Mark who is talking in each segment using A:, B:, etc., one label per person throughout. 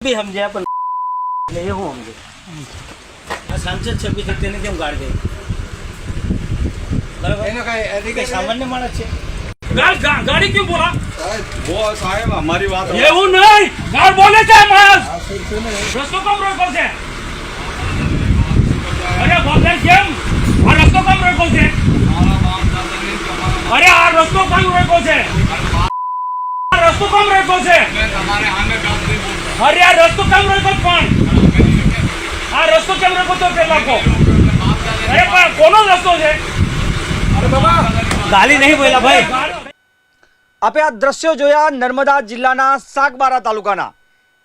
A: भी समझे अपन ले हूं समझे आ सांसद छबी थे तेने केम गाड़ दे बराबर
B: એને કઈ અધિકાર
A: सामान्य माणस છે
C: गाड़ी क्यों बोला
B: वो साहेब हमारी बात
C: ये वो नहीं गाड़ बोले थे मास
B: सुने
C: रस्तो कम रोको छे अरे बोले केम आ रस्तो कम रोको छे अरे आ रस्तो कम रोको छे आ रस्तो कम रोको छे अरे आ रस्तो कम रोको कोण आ रस्तो केम रोको तो पेला को अरे पण कोनो रस्तो छे
B: अरे बाबा
A: ગાલી નહીં બોલા ભાઈ
D: આપે આ દ્રશ્યો જોયા નર્મદા જિલ્લાના સાગબારા તાલુકાના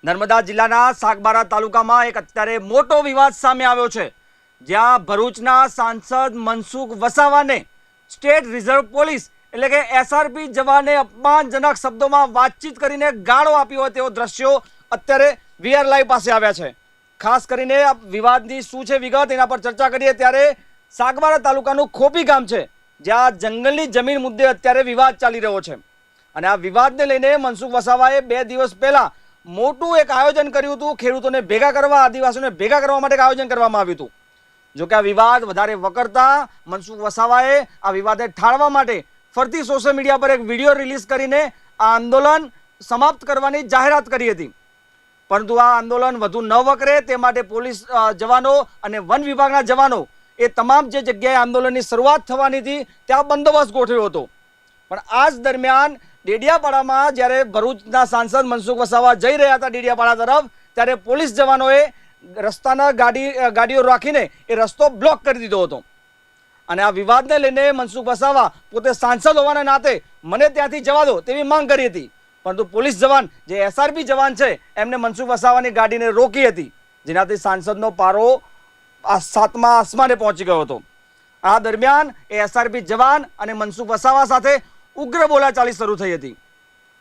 D: નર્મદા જિલ્લાના સાગબારા તાલુકામાં એક અત્યારે મોટો વિવાદ સામે આવ્યો છે જ્યાં ભરૂચના સાંસદ મનસુખ વસાવાને સ્ટેટ રિઝર્વ પોલીસ એટલે કે એસઆરપી જવાને અપમાનજનક શબ્દોમાં વાતચીત કરીને ગાળો આપ્યો હોય તેવો દ્રશ્યો અત્યારે વીઆર લાઈવ પાસે આવ્યા છે ખાસ કરીને આ વિવાદની શું છે વિગત એના પર ચર્ચા કરીએ ત્યારે સાગબારા તાલુકાનું ખોપી ગામ છે જ્યાં જંગલની જમીન મુદ્દે અત્યારે વિવાદ ચાલી રહ્યો છે અને આ વિવાદને લઈને મનસુખ વસાવાએ 2 દિવસ પહેલા મોટું એક આયોજન કર્યું હતું ખેડૂતોને ભેગા કરવા આદિવાસીઓને ભેગા કરવા માટે એક આયોજન કરવામાં આવ્યું હતું જો કે આ વિવાદ વધારે વકરતા મનસુખ વસાવાએ આ વિવાદને ઠાળવા માટે ફરતી સોશિયલ મીડિયા પર એક વિડીયો રિલીઝ કરીને આ આંદોલન સમાપ્ત કરવાની જાહેરાત કરી હતી પરંતુ આ આંદોલન વધુ ન વકરે તે માટે પોલીસ જવાનો અને વન વિભાગના જવાનો એ તમામ જે જગ્યાએ આંદોલનની શરૂઆત થવાની હતી ત્યાં બંદોબસ્ત ગોઠવ્યો હતો પણ આ જ દરમિયાન ડેડિયાપાડામાં જ્યારે ભરૂચના સાંસદ મનસુખ વસાવા જઈ રહ્યા હતા ડેડિયાપાડા તરફ ત્યારે પોલીસ જવાનોએ રસ્તાના ગાડીઓ રાખીને એ રસ્તો બ્લોક કરી દીધો હતો અને આ વિવાદને લઈને મનસુખ વસાવા પોતે સાંસદ હોવાના નાતે મને ત્યાંથી જવા દો તેવી માંગ કરી હતી પરંતુ પોલીસ જવાન જે એસઆરપી જવાન છે એમને મનસુખ વસાવાની ગાડીને રોકી હતી જેનાથી સાંસદનો પારો આ 7મા આસમાને પહોંચી ગયો હતો આ દરમિયાન એ એસઆરપી જવાન અને મનસુખ વસાવા સાથે ઉગ્ર બોલાચાલી શરૂ થઈ હતી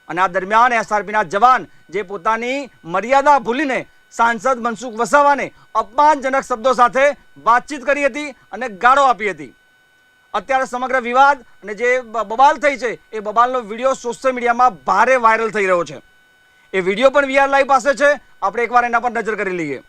D: અને આ દરમિયાન એસઆરપીના જવાન જે પોતાની મર્યાદા ભૂલીને સાંસદ મનસુખ વસાવાને અપમાનજનક શબ્દો સાથે વાતચીત કરી હતી અને ગાળો આપી હતી અત્યારે સમગ્ર વિવાદ અને જે બબાલ થઈ છે એ બબાલનો વિડીયો સોશિયલ મીડિયામાં ભારે વાયરલ થઈ રહ્યો છે એ વિડીયો પણ વીઆર લાઈવ પાસે છે આપણે એકવાર એના પર નજર કરી લઈએ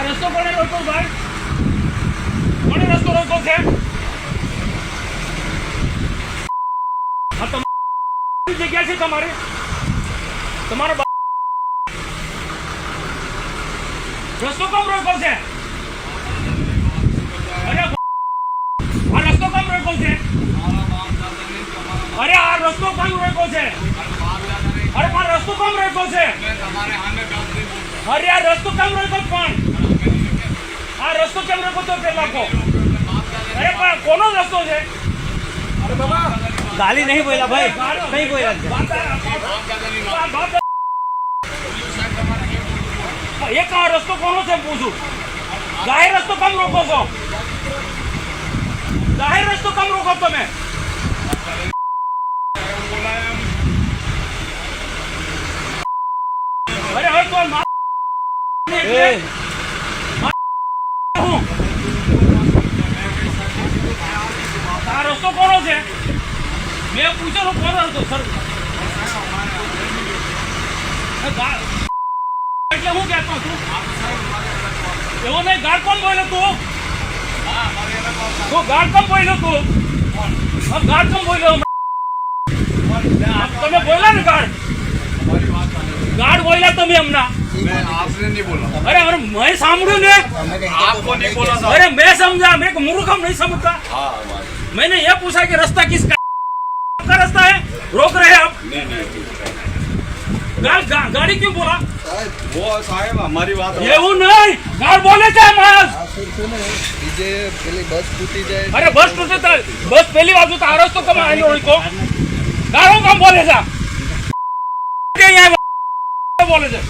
C: रस्तो कोने रोको भाई कोने रस्तो रोको छे हां तो जगह છે તમારે તમારો રસ્તો કમ રોકો છે અરે આ રસ્તો કમ રોકો છે અરે આ રસ્તો કમ રોકો છે અરે પણ રસ્તો કમ રોકો છે અરે આ રસ્તો કમ રોકો કોણ આ રસ્તો કેમ રોકો તો પેલા કો અરે પણ કોનો રસ્તો છે
B: अरे बाबा
A: ગાલી નહીં બોલા ભાઈ નહીં બોલા
C: એક આ રસ્તો કોનો છે પૂછું જાહેર રસ્તો કમ રોકો છો જાહેર રસ્તો કમ રોકો તમે અરે હવે તો આ રસ્તો કોનો છે મેં પૂછેલો કોનો રસ્તો સર એટલે હું કહેતો છું એવો નહીં ગાળ કોણ બોલ્યો તું ગાળ કોણ બોલ્યો તું ગાળ કોણ બોલ્યો તમે બોલ્યા ને ગાળ બોલ્યા તમે હમણાં
B: मैं आपने नहीं बोला
C: अरे अरे मैं सामड़ू ने
B: आपको नहीं बोला था
C: अरे मैं समझा मैं मूर्ख हम नहीं समझता
B: हाँ
C: मैंने ये पूछा कि रास्ता किसका आपका रास्ता है रोक रहे हैं आप गाड़ी क्यों बोला
B: वो साहेब हमारी बात
C: એવું નહીં ગાળ બોલે છે માણસ
E: બીજે પેલી બસ તૂટી જાય
C: અરે બસ તૂટે તો બસ પહેલી બાજુ તો આ રસ્તો કમ આનો રોકો ગાળો કામ બોલે છે કે અહીંયા બોલે છે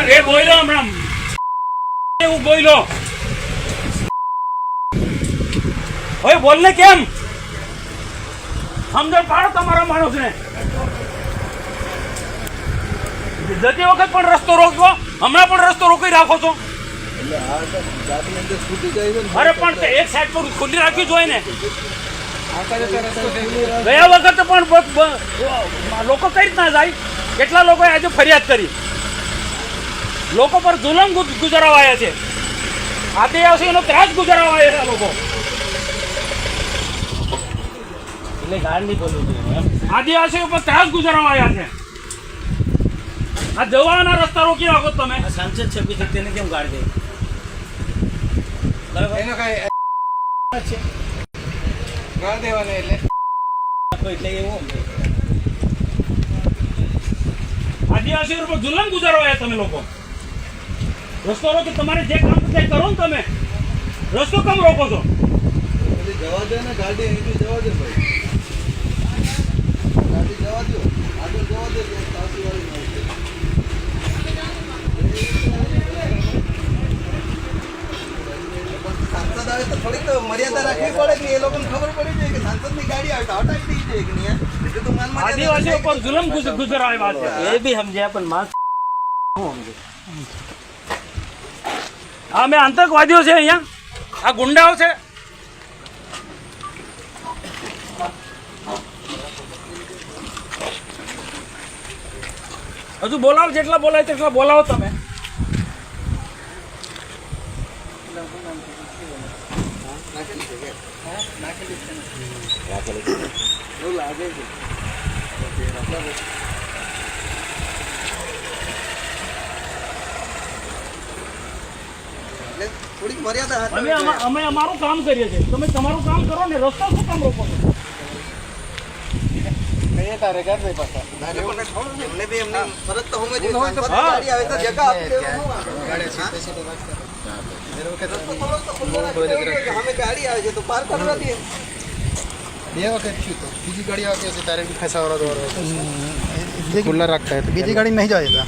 C: એ બોલ્યો હમણાં એવું બોલ્યો હવે બોલને કેમ સમજણ પાડો તમારા માણસને જતી વખત પણ રસ્તો રોકવો હમણાં પણ રસ્તો રોકી રાખો છો
E: એટલે આ ગાડી અંદર તૂટી જાય છે ને
C: અરે પણ તે એક સાઈડ પર ખુલ્લી રાખવી જોઈએ ને
E: આખા જતા રસ્તો ખુલ્લો
C: ગયા વખતે પણ લોકો કઈ રીતના જાય કેટલા લોકોએ આજે ફરિયાદ કરી લોકો પર જુલમ ગુજારવાયા છે આદિવાસીઓનો ત્રાસ ગુજારવાયા છે આ લોકો
A: એટલે ગાળ નહીં બોલવું જોઈએ એમ.
C: આદિવાસીઓ પર ત્રાસ ગુજારવાયા છે આ જવાના રસ્તા રોકી રાખો તમે
A: આ સાંસદ છે પછી તેને કેમ ગાળ દે બરાબર
E: એનો કાંઈ ગાળ દેવાને એટલે
A: એટલે એવું
C: આદિવાસીઓ પર જુલમ ગુજારવાયા તમે લોકો રસ્તો રોકી તમારે જે કામ છે તે કરો ને તમે રસ્તો કેમ રોકો છો
E: પેલી જવા દે ને ગાડી અહીંથી જવા દે ભાઈ ગાડી જવા દો આગળ જવા દે તો સાસી વાળી મળશે સાંસદ આવે તો થોડીક તો મર્યાદા રાખવી પડે કે એ લોકોને ખબર પડી જાય કે સાંસદની ગાડી આવે તો હટાવી દઈ જાય કે નહીં એટલે તો માન
C: આદિવાસીઓ પર જુલમ ગુજારવાયા છે
A: એ બી સમજ્યા પણ માણસ શું સમજે
C: આ મેં આતંકવાદીઓ છે અહીંયા આ ગુંડાઓ છે હજુ બોલાવો જેટલા બોલાય તેટલા બોલાવો તમે
E: એવું લાગે છે એટલે થોડીક મર્યાદા
C: અમે અમારું કામ કરીએ છીએ તમે તમારું કામ કરો ને રસ્તા શું કામ રોકો છો
E: એમને બી એમની ફરજ તો હોવી જોઈએ. સાંસદની ગાડી આવે તો જગ્યા આપી દેવાનું. રસ્તો થોડોક તો ખુલ્લો રાખી દેવો જોઈએ કે સામે ગાડી આવે છે તો પાર કરવા દે.
F: બે વખત થયું તો બીજી ગાડી આવતી હશે ત્યારે બી ખસાવરા દ્વારા ખુલ્લા રાખતા હતા બીજી ગાડી નહીં જાય